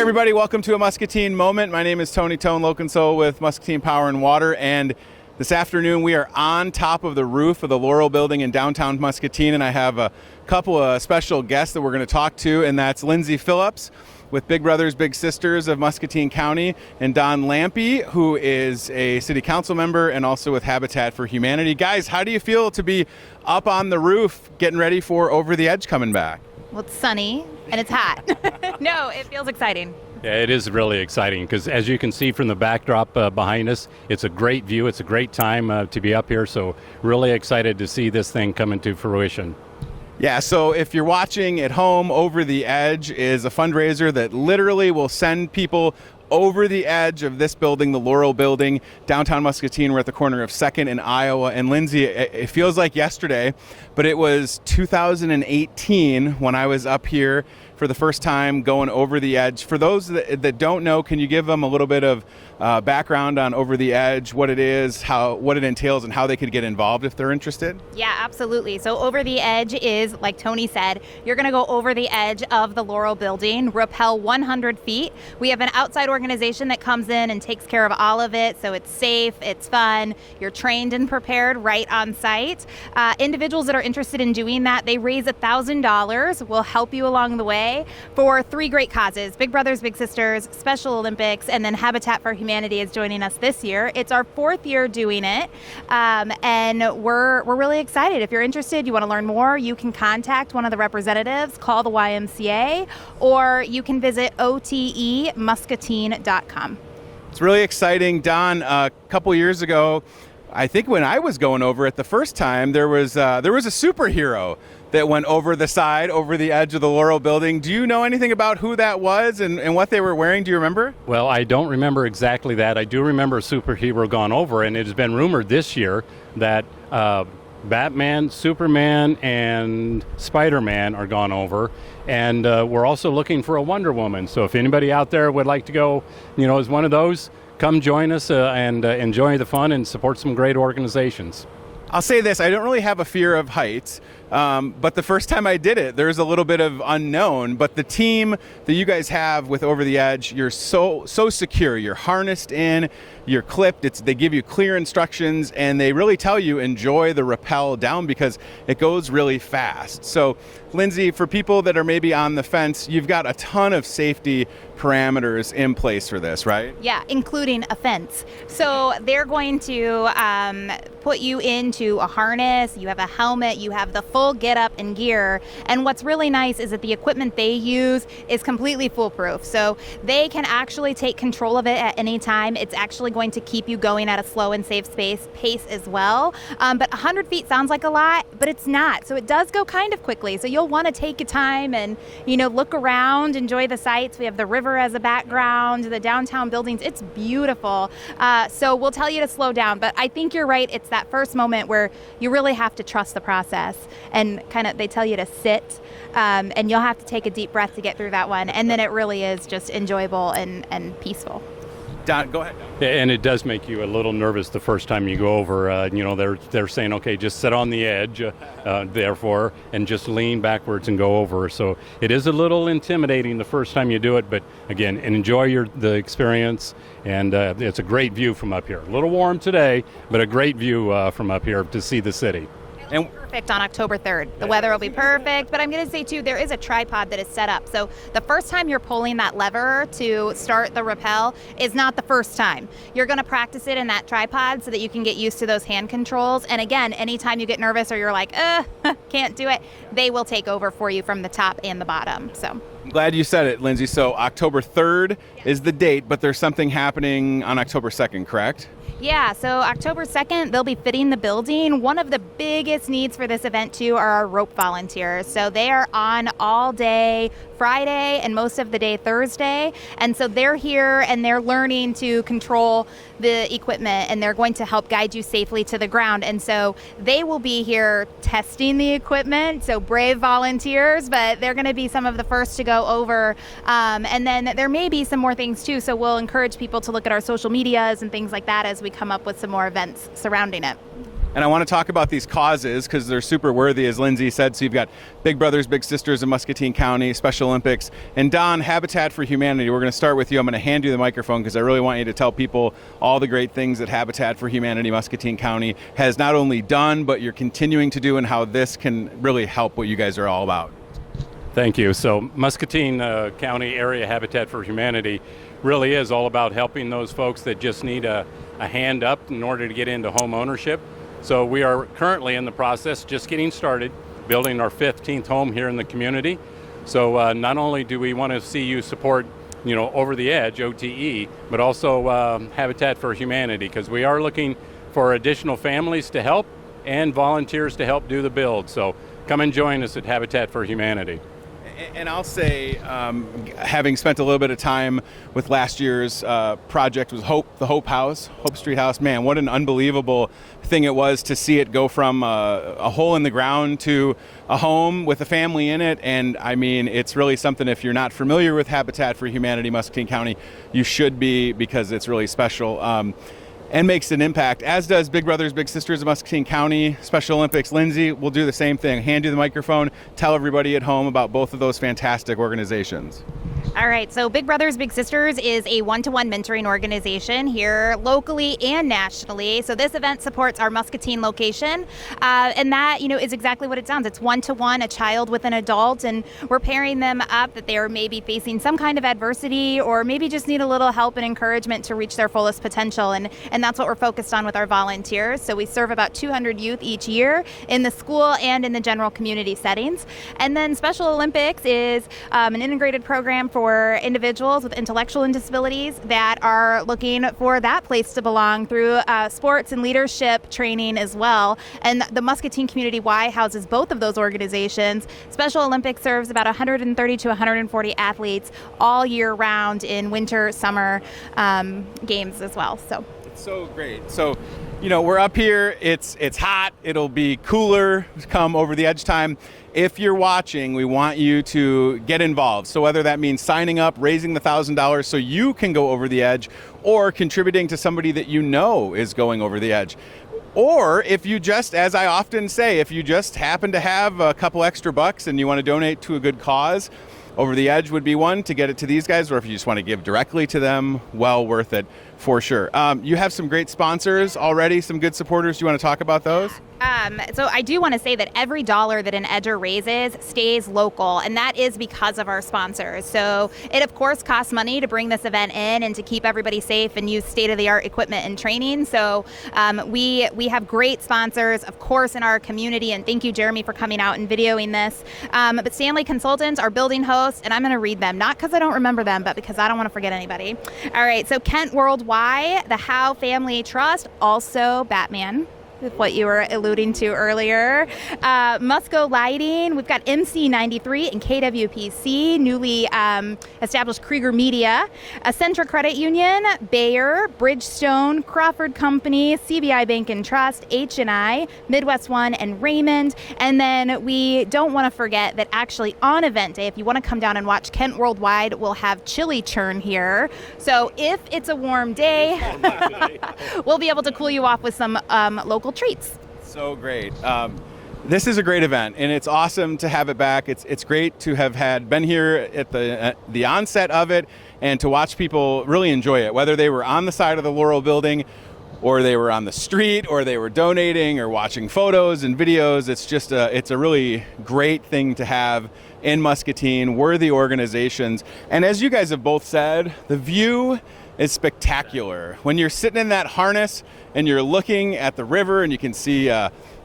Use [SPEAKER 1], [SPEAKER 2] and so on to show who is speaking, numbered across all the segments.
[SPEAKER 1] everybody, welcome to a Muscatine Moment. My name is Tony Tone Loconsole with Muscatine Power and Water, and this afternoon we are on top of the roof of the Laurel Building in downtown Muscatine, and I have a couple of special guests that we're going to talk to, and that's Lindsey Phillips with Big Brothers Big Sisters of Muscatine County, and Don Lampe, who is a city council member and also with Habitat for Humanity. Guys, how do you feel to be up on the roof getting ready for Over the Edge coming back?
[SPEAKER 2] Well, it's sunny and it's hot. No, it feels exciting.
[SPEAKER 3] Yeah, it is really exciting because as you can see from the backdrop behind us, it's a great view. It's a great time to be up here. So really excited to see this thing come into fruition.
[SPEAKER 1] Yeah, so if you're watching at home, Over the Edge is a fundraiser that literally will send people over the edge of this building, the Laurel Building, downtown Muscatine. We're at the corner of 2nd and Iowa. And Lindsey, it feels like yesterday, but it was 2018 when I was up here for the first time going over the edge. For those that don't know, can you give them a little bit of background on Over the Edge, what it is, what it entails, and how they could get involved if they're interested?
[SPEAKER 2] Yeah, absolutely. So Over the Edge is, like Tony said, you're going to go over the edge of the Laurel Building, rappel 100 feet. We have an outside organization that comes in and takes care of all of it, so it's safe, it's fun, you're trained and prepared right on site. Individuals that are interested in doing that, they raise $1,000. We'll help you along the way for 3 great causes: Big Brothers Big Sisters, Special Olympics, and then Habitat for Humanity is joining us this year. It's our 4th year doing it, and we're really excited. If you're interested, you want to learn more, you can contact one of the representatives, call the YMCA, or you can visit otemuscatine.com.
[SPEAKER 1] It's really exciting. Don, a couple years ago, I think when I was going over it the first time, there was a superhero that went over the side, over the edge of the Laurel Building. Do you know anything about who that was and what they were wearing? Do you remember?
[SPEAKER 3] Well, I don't remember exactly that. I do remember a superhero gone over, and it has been rumored this year that Batman, Superman, and Spider-Man are gone over. And we're also looking for a Wonder Woman. So if anybody out there would like to go, as one of those, come join us and enjoy the fun and support some great organizations.
[SPEAKER 1] I'll say this, I don't really have a fear of heights, but the first time I did it, there's a little bit of unknown, but the team that you guys have with Over the Edge, you're so secure. You're harnessed in, you're clipped, they give you clear instructions, and they really tell you enjoy the rappel down because it goes really fast. So, Lindsey, for people that are maybe on the fence, you've got a ton of safety parameters in place for this, right?
[SPEAKER 2] Yeah, including a fence. So they're going to put you into a harness, you have a helmet, you have the full get up and gear. And what's really nice is that the equipment they use is completely foolproof. So they can actually take control of it at any time. It's actually going to keep you going at a slow and safe pace as well. But 100 feet sounds like a lot, but it's not. So it does go kind of quickly. So you'll want to take your time and, look around, enjoy the sights. We have the river as a background, the downtown buildings. It's beautiful. So we'll tell you to slow down, but I think you're right. It's that first moment where you really have to trust the process and they tell you to sit, and you'll have to take a deep breath to get through that one. And then it really is just enjoyable and peaceful.
[SPEAKER 1] Don, go ahead.
[SPEAKER 3] And it does make you a little nervous the first time you go over. They're saying, okay, just sit on the edge, therefore, and just lean backwards and go over. So it is a little intimidating the first time you do it, but again, enjoy the experience. And it's a great view from up here. A little warm today, but a great view from up here to see the city.
[SPEAKER 2] And perfect on October 3rd. The weather will be perfect, but I'm going to say too, there is a tripod that is set up. So the first time you're pulling that lever to start the rappel is not the first time. You're going to practice it in that tripod so that you can get used to those hand controls. And again, anytime you get nervous or you're like, can't do it, they will take over for you from the top and the bottom. So
[SPEAKER 1] I'm glad you said it, Lindsey. So October 3rd is the date, but there's something happening on October 2nd, correct?
[SPEAKER 2] Yeah, so October 2nd, they'll be fitting the building. One of the biggest needs for this event, too, are our rope volunteers. So they are on all day Friday and most of the day Thursday. And so they're here and they're learning to control the equipment, and they're going to help guide you safely to the ground. And so they will be here testing the equipment. So brave volunteers, but they're going to be some of the first to go over. And then there may be some more things, too. So we'll encourage people to look at our social medias and things like that as we come up with some more events surrounding it.
[SPEAKER 1] And I want to talk about these causes because they're super worthy, as Lindsey said. So you've got Big Brothers Big Sisters of Muscatine County, Special Olympics, and Don, Habitat for Humanity. We're going to start with you. I'm going to hand you the microphone because I really want you to tell people all the great things that Habitat for Humanity Muscatine County has not only done, but you're continuing to do, and how this can really help what you guys are all about.
[SPEAKER 3] Thank you. So Muscatine County Area Habitat for Humanity really is all about helping those folks that just need a hand up in order to get into home ownership. So we are currently in the process, just getting started, building our 15th home here in the community. So not only do we want to see you support, Over the Edge, OTE, but also Habitat for Humanity, because we are looking for additional families to help and volunteers to help do the build. So come and join us at Habitat for Humanity.
[SPEAKER 1] And I'll say, having spent a little bit of time with last year's project was the Hope Street House. Man, what an unbelievable thing it was to see it go from a hole in the ground to a home with a family in it. And I mean, it's really something, if you're not familiar with Habitat for Humanity Muscatine County, you should be, because it's really special. And makes an impact, as does Big Brothers Big Sisters of Muscatine County, Special Olympics. Lindsey will do the same thing. Hand you the microphone, tell everybody at home about both of those fantastic organizations.
[SPEAKER 2] All right, so Big Brothers Big Sisters is a one-to-one mentoring organization here locally and nationally. So this event supports our Muscatine location, and that is exactly what it sounds. It's one-to-one, a child with an adult, and we're pairing them up that they are maybe facing some kind of adversity or maybe just need a little help and encouragement to reach their fullest potential, and that's what we're focused on with our volunteers. So we serve about 200 youth each year in the school and in the general community settings. And then Special Olympics is an integrated program for individuals with intellectual disabilities that are looking for that place to belong through sports and leadership training as well. And the Muscatine Community Y houses both of those organizations. Special Olympics serves about 130 to 140 athletes all year round in winter, summer games as well.
[SPEAKER 1] So great. So, we're up here. It's hot. It'll be cooler come Over the Edge time. If you're watching, we want you to get involved. So whether that means signing up, raising the $1,000 so you can go over the edge, or contributing to somebody that is going over the edge. Or if you just, as I often say, if you just happen to have a couple extra bucks and you want to donate to a good cause, Over the Edge would be one to get it to these guys, or if you just want to give directly to them, well worth it for sure. You have some great sponsors already, some good supporters. Do you want to talk about those?
[SPEAKER 2] So I do want to say that every dollar that an edger raises stays local, and that is because of our sponsors. So it, of course, costs money to bring this event in and to keep everybody safe and use state-of-the-art equipment and training. So we have great sponsors, of course, in our community, and thank you, Jeremy, for coming out and videoing this. But Stanley Consultants, our building host, and I'm going to read them, not because I don't remember them, but because I don't want to forget anybody. All right, so Kent Worldwide, the Howe Family Trust, also Batman, what you were alluding to earlier. Musco Lighting, we've got MC93 and KWPC, newly established Krieger Media, Centra Credit Union, Bayer, Bridgestone, Crawford Company, CBI Bank and Trust, H&I, Midwest One, and Raymond. And then we don't want to forget that actually on event day, if you want to come down and watch Kent Worldwide, we'll have chili churn here. So if it's a warm day, we'll be able to cool you off with some local treats.
[SPEAKER 1] So great. This is a great event, and it's awesome to have it back. It's great to have been here at the onset of it, and to watch people really enjoy it, whether they were on the side of the Laurel building, or they were on the street, or they were donating, or watching photos and videos. It's just it's a really great thing to have in Muscatine, worthy organizations. And as you guys have both said, the view is spectacular. When you're sitting in that harness and you're looking at the river and you can see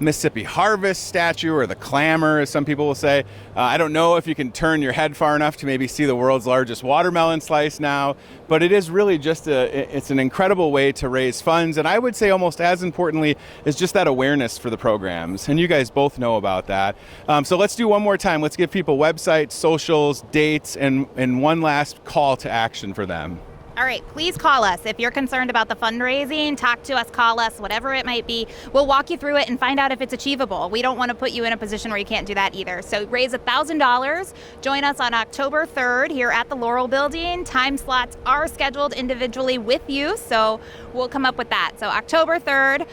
[SPEAKER 1] Mississippi Harvest statue, or the clamor, as some people will say. I don't know if you can turn your head far enough to maybe see the world's largest watermelon slice now, but it is really just it's an incredible way to raise funds. And I would say almost as importantly is just that awareness for the programs. And you guys both know about that. So let's do one more time. Let's give people websites, socials, dates, and one last call to action for them.
[SPEAKER 2] All right, please call us. If you're concerned about the fundraising, talk to us, call us, whatever it might be. We'll walk you through it and find out if it's achievable. We don't want to put you in a position where you can't do that either. So raise $1,000. Join us on October 3rd here at the Laurel Building. Time slots are scheduled individually with you, so we'll come up with that. So October 3rd,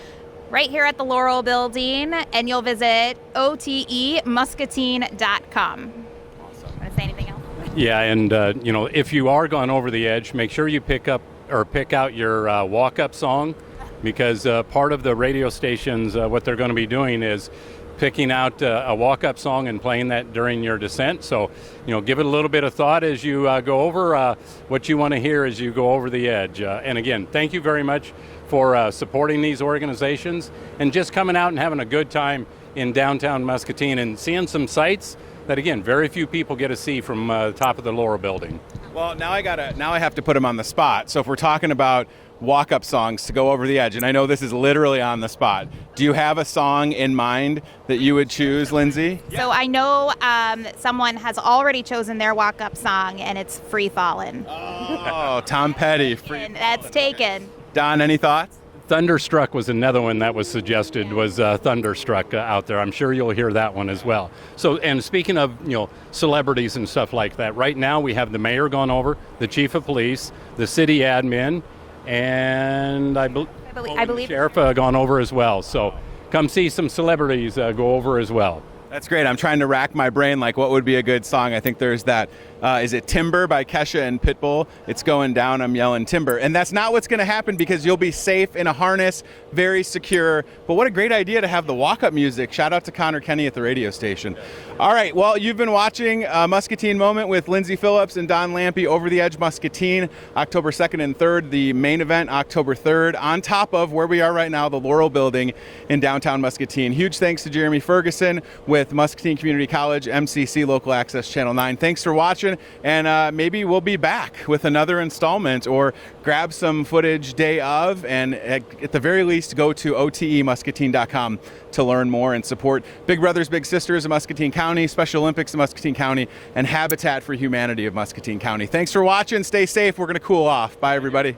[SPEAKER 2] right here at the Laurel Building, and you'll visit otemuscatine.com. Awesome. Want to say anything else?
[SPEAKER 3] Yeah, and if you are going over the edge, make sure you pick out your walk-up song, because part of the radio stations, what they're going to be doing is picking out a walk-up song and playing that during your descent. So, give it a little bit of thought as you go over what you want to hear as you go over the edge. And again, thank you very much for supporting these organizations and just coming out and having a good time in downtown Muscatine and seeing some sights that, again, very few people get to see from the top of the Laurel Building.
[SPEAKER 1] Well, now I have to put him on the spot. So if we're talking about walk-up songs to go over the edge, and I know this is literally on the spot, do you have a song in mind that you would choose, Lindsey?
[SPEAKER 2] So I know someone has already chosen their walk-up song, and it's Free Fallin'.
[SPEAKER 1] Oh, Tom Petty.
[SPEAKER 2] And that's taken.
[SPEAKER 1] Don, any thoughts?
[SPEAKER 3] Thunderstruck was another one that was suggested, was Thunderstruck out there. I'm sure you'll hear that one as well. So, and speaking of, celebrities and stuff like that, right now we have the mayor gone over, the chief of police, the city admin, and I believe the sheriff gone over as well. So come see some celebrities go over as well.
[SPEAKER 1] That's great. I'm trying to rack my brain, like what would be a good song. I think there's that, is it Timber by Kesha and Pitbull? It's going down, I'm yelling timber. And that's not what's going to happen, because you'll be safe in a harness, very secure. But what a great idea to have the walk-up music. Shout out to Connor Kenny at the radio station. All right, well, you've been watching Muscatine Moment with Lindsey Phillips and Don Lampe, Over the Edge Muscatine, October 2nd and 3rd, the main event October 3rd, on top of where we are right now, the Laurel Building in downtown Muscatine. Huge thanks to Jeremy Ferguson with Muscatine Community College, MCC Local Access Channel 9. Thanks for watching, and maybe we'll be back with another installment, or grab some footage day of, and at the very least go to otemuscatine.com to learn more and support Big Brothers Big Sisters of Muscatine County, Special Olympics of Muscatine County, and Habitat for Humanity of Muscatine County. Thanks for watching. Stay safe. We're going to cool off. Bye, everybody.